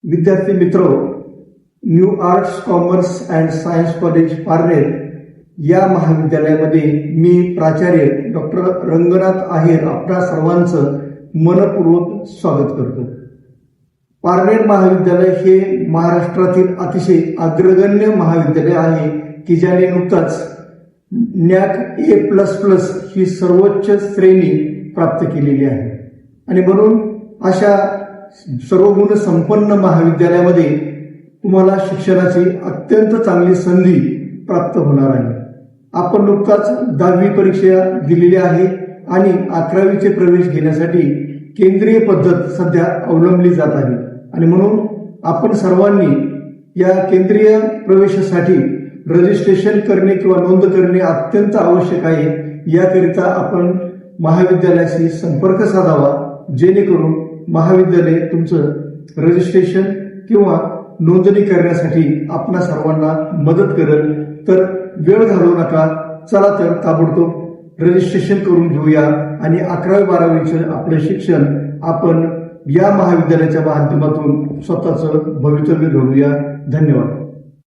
विद्यार्थी मित्र, new arts commerce and science college Parner या महाविद्यालयामध्ये मी प्राचार्य डॉक्टर रंगनाथ आहेर आपणा सर्वांचं मनपूर्वक स्वागत करतो. पारनेर महाविद्यालय हे महाराष्ट्रातील अतिशय अग्रगण्य महाविद्यालय आहे की ज्याने नुकताच NAAC A++ ही सर्वोच्च श्रेणी प्राप्त केलेली आहे आणि म्हणून अशा सर्वगुण संपन्न महाविद्यालयामध्ये तुम्हाला शिक्षणाची अत्यंत चांगली संधी प्राप्त होणार आहे. आपण नुकताच 10वी परीक्षा दिलेली आहे आणि 11वीचे प्रवेश घेण्यासाठी केंद्रीय पद्धत सध्या अवलंबली जात आहे आणि म्हणून आपण सर्वांनी या केंद्रीय प्रवेशासाठी रजिस्ट्रेशन करणे किंवा नोंद करणे अत्यंत आवश्यक आहे. याकरिता आपण महाविद्यालयाशी संपर्क साधावा जेणेकरून महाविद्यालय तुमचं रजिस्ट्रेशन किंवा नोंदणी करण्यासाठी आपणा सर्वांना मदत करेल. तर वेळ घालवू नका, चला तर ताबडतोब रजिस्ट्रेशन करून घेऊया आणि 11वी 12वीचं आपलं शिक्षण आपण या महाविद्यालयाच्या माध्यमातून स्वतःचं भवितव्य घडवूया. धन्यवाद.